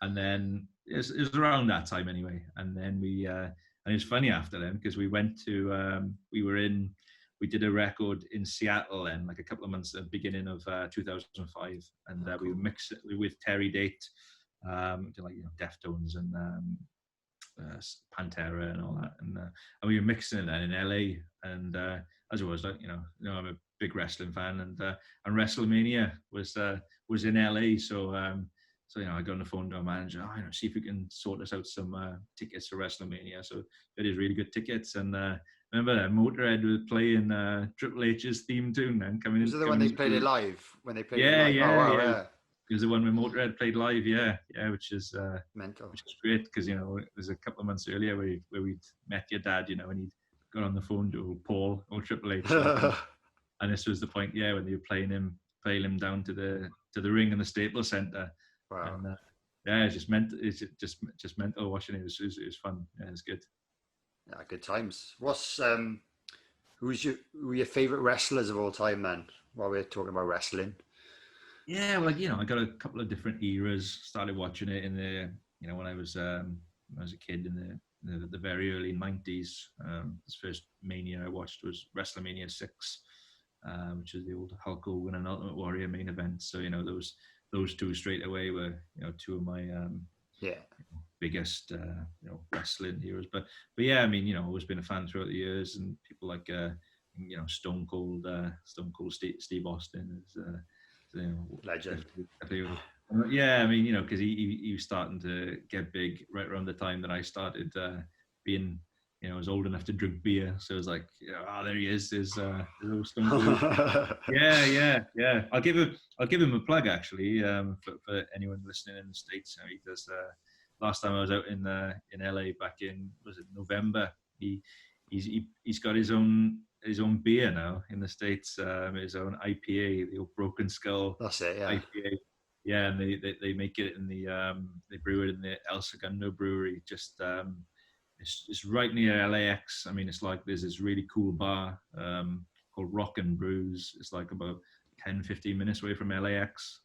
And then it was around that time anyway. And then we and it was funny after then, because we went to we did a record in Seattle then, like a couple of months at the beginning of 2005, and we were mixing with Terry Date, like Deftones and Pantera and all that, and we were mixing it then in LA, and as I was like, I'm a big wrestling fan, and Wrestlemania was in LA, so I got on the phone to our manager, see if we can sort us out some tickets for Wrestlemania. So it is really good tickets, and remember that Motorhead was playing Triple H's theme tune and coming in. Was it the one they played it live? When they played it live? Yeah, oh, wow, yeah. It was the one when Motorhead played live, yeah, which is mental. Which is great, because it was a couple of months earlier where we'd met your dad, and he'd got on the phone to Paul or Triple H, and this was the point, when they were playing him down to the ring in the Staples Center. Wow. And it's just mental watching it. It was fun. Yeah, it's good. Yeah, good times. What's who were your favorite wrestlers of all time then, while we're talking about wrestling? Yeah, well, I got a couple of different eras. Started watching it in the when I was a kid in the very early 90s. This first Mania I watched was WrestleMania 6, which is the old Hulk Hogan and Ultimate Warrior main event. So those two straight away were two of my biggest wrestling heroes. But yeah, I mean, always been a fan throughout the years, and people like Stone Cold Steve Austin is legend. Yeah, I mean, because he was starting to get big right around the time that I started being, was old enough to drink beer. So it was like, there he is, there's old Stone Cold. yeah. I'll give him a plug, actually, for anyone listening in the States. He does. Last time I was out in LA back in, was it November? He's got his own beer now in the States, his own IPA, the old Broken Skull. That's it, yeah. IPA. Yeah, and they make it in the they brew it in the El Segundo brewery. Just it's right near LAX. I mean, it's like there's this really cool bar called Rock and Brews. It's like about 10-15 minutes away from LAX.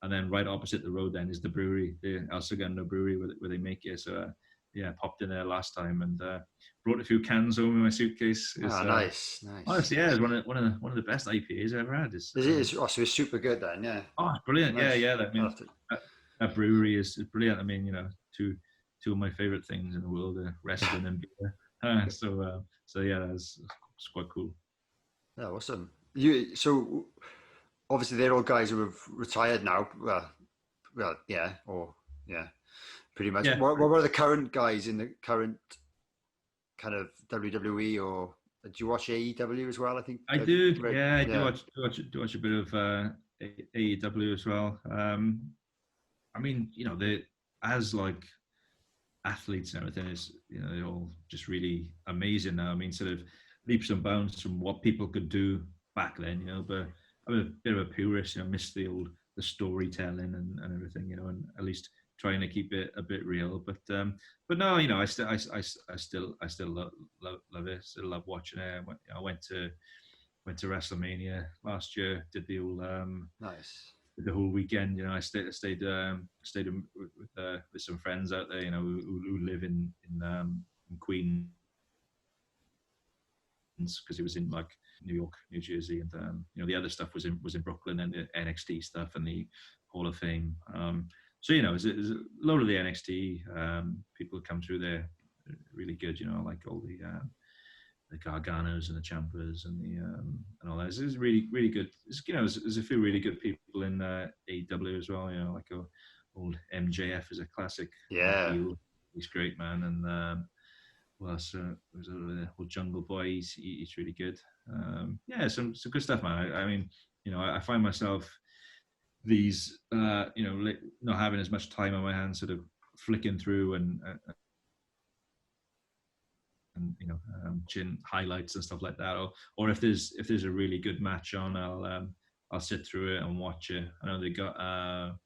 And then right opposite the road then is the brewery, the El Segundo brewery, where they make it. So popped in there last time and brought a few cans home in my suitcase. Nice. Honestly, it's one of the best IPAs I've ever had. So it's super good then, yeah. Oh, it's brilliant. Nice. Yeah. That means that brewery is brilliant. I mean, two of my favorite things in the world are wrestling and beer. So yeah, it's quite cool. Yeah, awesome. So obviously they're all guys who have retired now. Well, yeah, pretty much. Yeah. What were the current guys in the current kind of WWE, or do you watch AEW as well? I think I do. I do watch a bit of AEW as well. I mean, as like athletes and everything is, they're all just really amazing now. I mean, sort of leaps and bounds from what people could do back then, but I'm a bit of a purist, miss the storytelling and everything, and at least trying to keep it a bit real. But no, I still love it. Still love watching it. I went to Wrestlemania last year. Did the whole Nice. the whole weekend. I stayed with some friends out there, who live in Queens, because it was in like New York, New Jersey, and the other stuff was in Brooklyn, and the NXT stuff and the Hall of Fame. So there's a load of the NXT people come through there, really good. Like all the Garganos and the Ciampas and the and all that. It's really really good. There's a few really good people in AEW as well. Like old MJF is a classic. Yeah. He's great, man. And well, so there's the whole Jungle Boy. He's really good. Some good stuff, man. I mean, I find myself these not having as much time on my hands, sort of flicking through and chin highlights and stuff like that, or if there's a really good match on, I'll sit through it and watch it. I know they got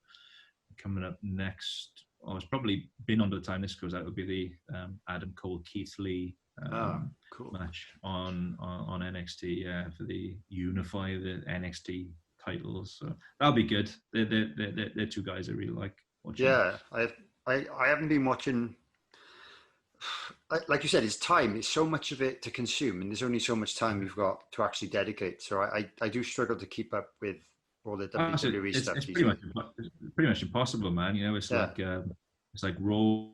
coming up next. Oh, it's probably been on by the time this goes out. It would be the Adam Cole Keith Lee cool. match on NXT, for the unify the NXT titles. So that'll be good. They're two guys I really like watching. Yeah, I haven't been watching. Like you said, it's time. It's so much of it to consume, and there's only so much time you've got to actually dedicate. So I do struggle to keep up with all the WWE stuff. It's pretty much impossible, man. It's like Raw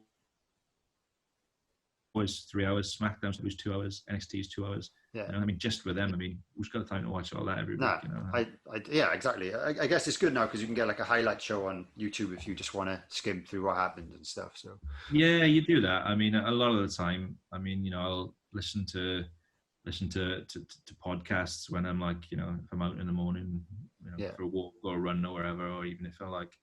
was 3 hours, SmackDown was 2 hours, NXT is 2 hours. Yeah. I mean, just for them, I mean, who's got time to watch all that every week? Yeah, exactly. I guess it's good now because you can get like a highlight show on YouTube if you just want to skim through what happened and stuff. So yeah, you do that. I mean, a lot of the time, I mean, I'll listen to podcasts when I'm like, if I'm out in the morning, for a walk or a run or wherever, or even if I'm like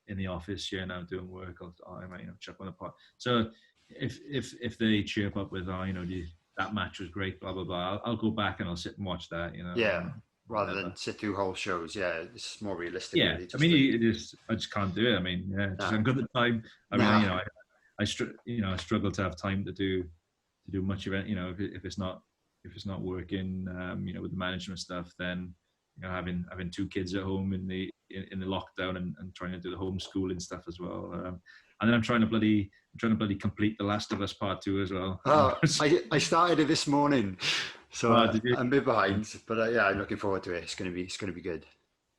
in the office, now doing work, I might chuck on the pod. So if they chirp up with, that match was great, blah blah blah, I'll go back and I'll sit and watch that. Yeah, rather than sit through whole shows. Yeah, it's more realistic. Yeah, really, I mean, I just can't do it. I mean, just haven't got the time. I mean, I struggle to have time to do much of it. If it's not working, with the management stuff, then having two kids at home in the lockdown and trying to do the homeschooling stuff as well. And then I'm trying to bloody complete The Last of Us Part 2 as well. Oh, I started it this morning, so I'm a bit behind, but I'm looking forward to it. It's gonna be good.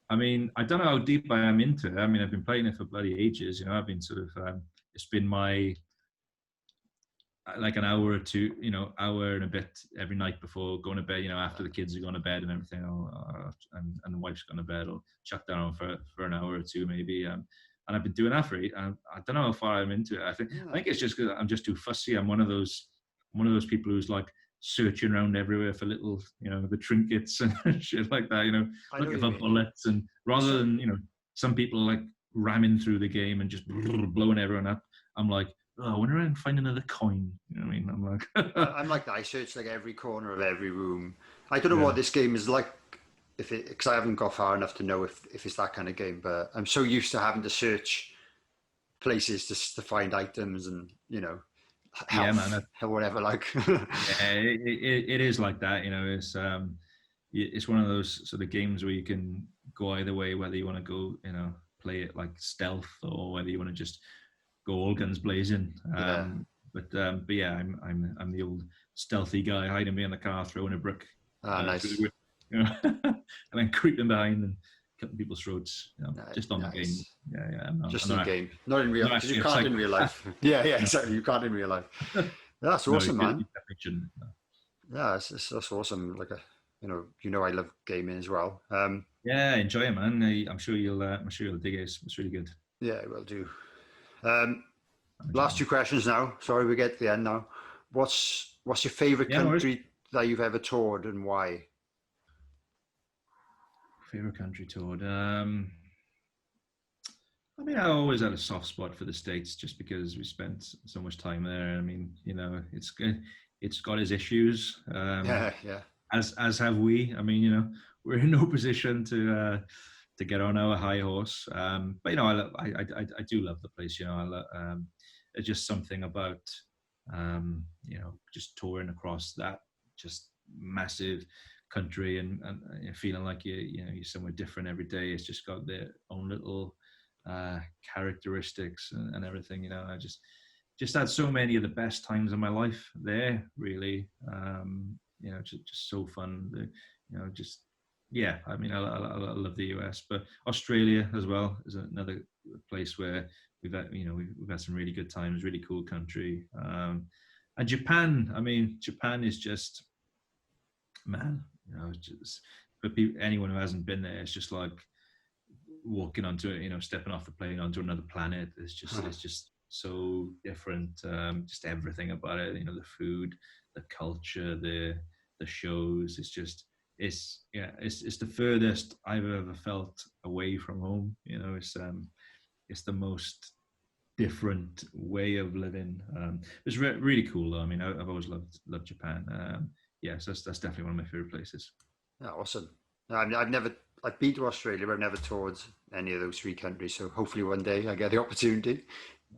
I mean, I don't know how deep I am into it. I mean, I've been playing it for bloody ages. I've been sort of it's been my like an hour or two, hour and a bit every night before going to bed. After the kids are gone to bed and everything, and the wife's gone to bed, I'll chuck down for an hour or two maybe. And I've been doing that for it. I don't know how far I'm into it. I think it's just because I'm just too fussy. I'm one of those people who's like searching around everywhere for little, the trinkets and shit like that. Looking for bullets, and rather than some people like ramming through the game and just blowing everyone up. I'm like, I wonder if I can find another coin. You know what I mean? I'm like, I'm like that. I search like every corner of every room. I don't know what this game is like. Because I haven't got far enough to know if it's that kind of game, but I'm so used to having to search places to find items and health, or whatever. Like, it is like that. It's one of those sort of games where you can go either way, whether you want to go play it like stealth or whether you want to just go all guns blazing. But yeah, I'm the old stealthy guy hiding behind the car, throwing a brick. Nice. And then creeping behind and cutting people's throats, just on the game. Yeah. In game, not in real, because you can't in real life. Yeah, exactly. You can't in real life. That's awesome, man. Yeah, that's awesome. Like I love gaming as well. Yeah, enjoy it, man. I'm sure you'll dig it. It's really good. Yeah, I will do. Last two questions now. Sorry, we get to the end now. What's your favorite country that you've ever toured, and why? Favorite country toured. I mean, I always had a soft spot for the States just because we spent so much time there. I mean, it's got its issues, Yeah. as have we. I mean, we're in no position to get on our high horse. But I do love the place. It's just something about just touring across that just massive country and feeling like you're somewhere different every day. It's just got their own little characteristics and everything. I just had so many of the best times of my life there. Really, just so fun. Just yeah. I mean, I love the US, but Australia as well is another place where we've had some really good times. Really cool country. And Japan. I mean, Japan is just, man. It's just for people, anyone who hasn't been there, it's just like walking onto it, stepping off the plane onto another planet. It's just so different. Just everything about it, the food, the culture, the shows. It's the furthest I've ever felt away from home. It's the most different way of living. It's really cool though. I mean, I've always loved Japan. So that's definitely one of my favorite places. Yeah, awesome. I've been to Australia, but I've never toured any of those three countries. So hopefully one day I get the opportunity.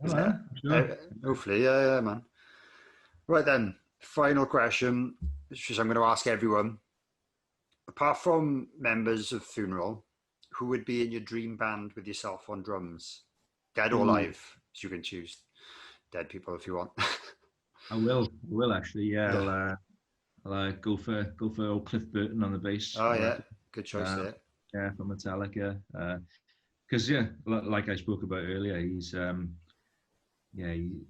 Sure. Hopefully, yeah, man. Right then, final question, which is I'm going to ask everyone. Apart from members of Funeral, who would be in your dream band with yourself on drums? Dead or alive, as you can choose. Dead people if you want. I will actually. Yeah. I'll go for old Cliff Burton on the bass. Oh yeah, good choice there. Yeah, from Metallica. Because like I spoke about earlier, he's he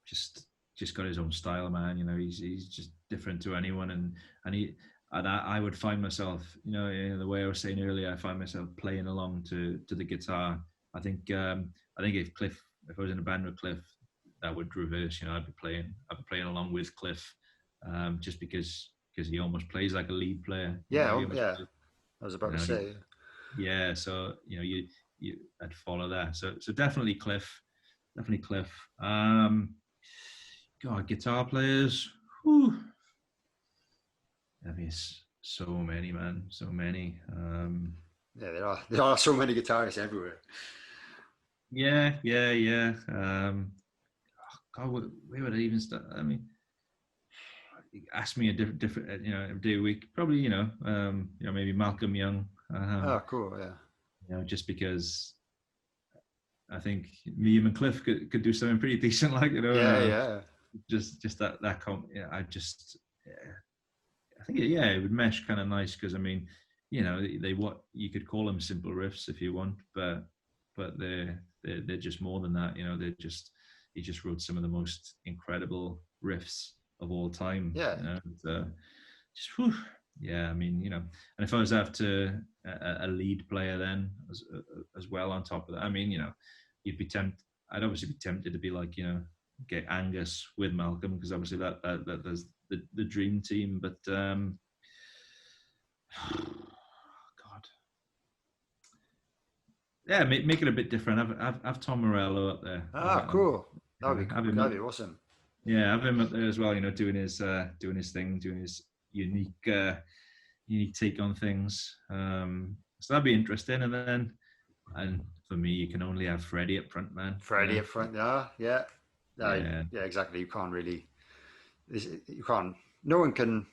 just got his own style, man. He's just different to anyone, and I would find myself, the way I was saying earlier, I find myself playing along to the guitar. I think if I was in a band with Cliff, that would reverse. I'd be playing along with Cliff. Just because he almost plays like a lead player. Yeah. I was about to say. Yeah, so I'd follow that. So definitely Cliff. God, guitar players. Whew. I mean, so many, man, so many. Yeah, there are so many guitarists everywhere. Yeah. God, where would I even start? I mean, ask me a different day a week, probably maybe Malcolm Young. Cool. Yeah. Just because I think me and Cliff could do something pretty decent, like Yeah. Just that I think it would mesh kind of nice because I mean, they what you could call them simple riffs if you want, but they're just more than that. He just wrote some of the most incredible riffs of all time. Yeah. I mean, and if I was after a lead player then as well on top of that, I mean, I'd obviously be tempted to be like, get Angus with Malcolm because obviously that's the dream team. But God, yeah, make it a bit different. Have Tom Morello up there. Cool. That'd be awesome. Yeah, have him up there as well. Doing his thing, doing his unique take on things. So that'd be interesting. And for me, you can only have Freddie up front, man. Freddie up front, yeah, exactly. You can't really. No one can.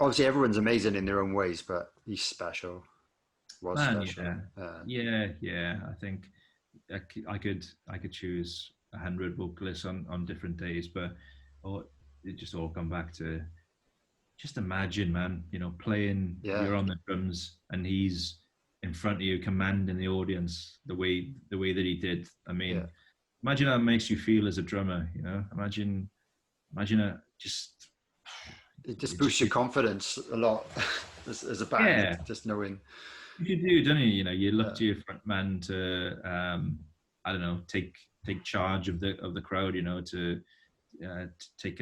Obviously, everyone's amazing in their own ways, but he's special. Special. Yeah. I think I could choose 100 vocalists on different days, but it just all come back to just imagine, man, playing, you're on the drums and he's in front of you commanding the audience the way that he did. I mean, imagine how it makes you feel as a drummer, imagine it just boosts your confidence a lot as a band, just knowing. You do, don't you? You look to your front man to I don't know, take charge of the crowd, to take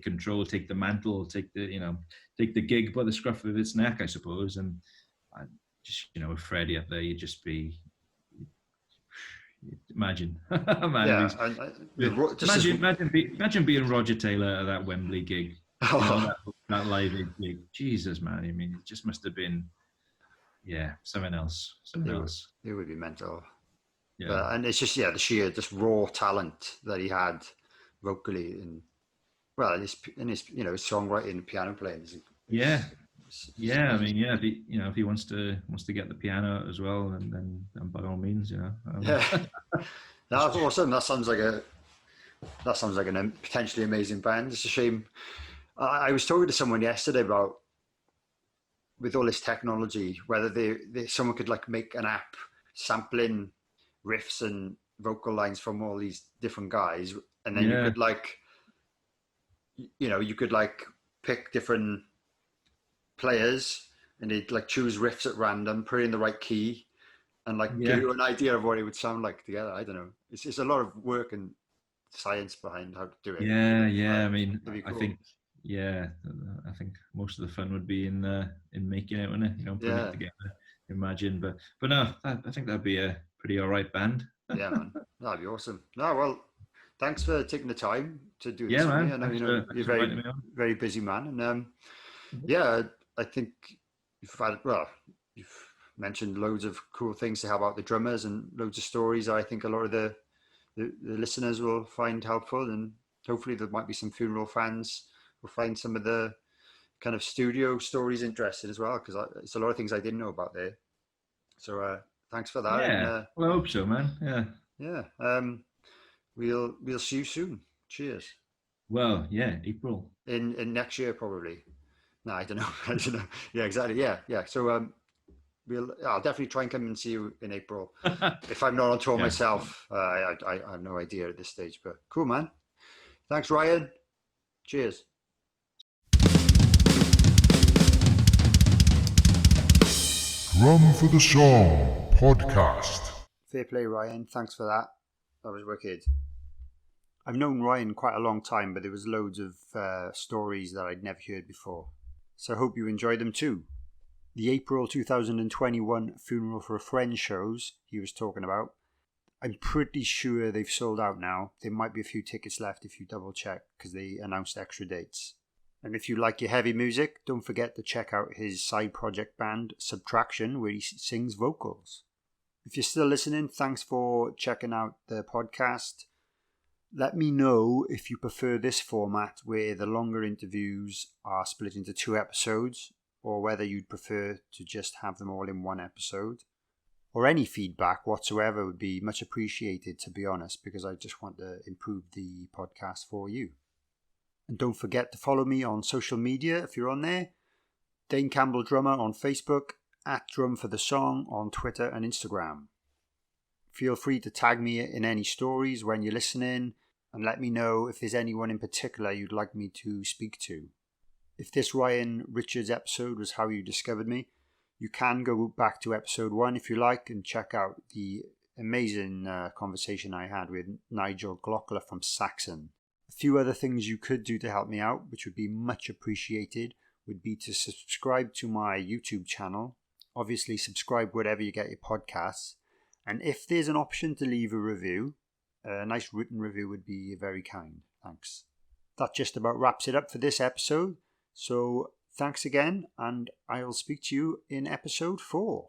control, take the mantle, take the gig by the scruff of its neck, I suppose. And just, with Freddie up there, you'd just be, imagine, Yeah, man, imagine being Roger Taylor at that Wembley gig, that Live Aid gig. Jesus, man, I mean, it just must have been, something else. It would be mental. Yeah. And it's just the sheer just raw talent that he had vocally and in his his songwriting, piano playing. I mean, if he wants to get the piano out as well, and then by all means, That's awesome. That sounds like an potentially amazing band. It's a shame. I was talking to someone yesterday about, with all this technology, whether someone could like make an app sampling riffs and vocal lines from all these different guys, and then you could pick different players and they'd like choose riffs at random, put it in the right key, and give you an idea of what it would sound like together. I don't know. It's a lot of work and science behind how to do it. I mean, cool. I think most of the fun would be in making it, wouldn't it? Putting it together. Imagine, but no, I think that'd be a pretty all right band. Yeah, man, that'd be awesome. No, well, thanks for taking the time to do this. Yeah, man. I know you're a very, very busy man, and I think you've mentioned loads of cool things to help out the drummers and loads of stories I think a lot of the listeners will find helpful, and hopefully there might be some funeral fans who find some of the kind of studio stories interesting as well, because it's a lot of things I didn't know about there. So thanks for that. Yeah, well, I hope so, man. Yeah. We'll see you soon. Cheers. Well, yeah, April. In next year probably. No, I don't know. Yeah, exactly. Yeah. So I'll definitely try and come and see you in April. If I'm not on tour myself, I have no idea at this stage. But cool, man. Thanks, Ryan. Cheers. Drum for the Song podcast. Fair play, Ryan. Thanks for that. That was wicked. I've known Ryan quite a long time, but there was loads of stories that I'd never heard before. So I hope you enjoyed them too. The April 2021 Funeral for a Friend shows he was talking about, I'm pretty sure they've sold out now. There might be a few tickets left if you double check, because they announced extra dates. And if you like your heavy music, don't forget to check out his side project band Subtraction, where he sings vocals. If you're still listening, thanks for checking out the podcast. Let me know if you prefer this format where the longer interviews are split into 2 episodes, or whether you'd prefer to just have them all in 1 episode. Or any feedback whatsoever would be much appreciated, to be honest, because I just want to improve the podcast for you. And don't forget to follow me on social media if you're on there. Dane Campbell Drummer on Facebook, @DrumForTheSong on Twitter and Instagram. Feel free to tag me in any stories when you're listening, and let me know if there's anyone in particular you'd like me to speak to. If this Ryan Richards episode was how you discovered me, you can go back to episode 1 if you like and check out the amazing conversation I had with Nigel Glockler from Saxon. A few other things you could do to help me out, which would be much appreciated, would be to subscribe to my YouTube channel. Obviously, subscribe wherever you get your podcasts. And if there's an option to leave a review, a nice written review would be very kind. Thanks. That just about wraps it up for this episode. So thanks again, and I'll speak to you in episode 4.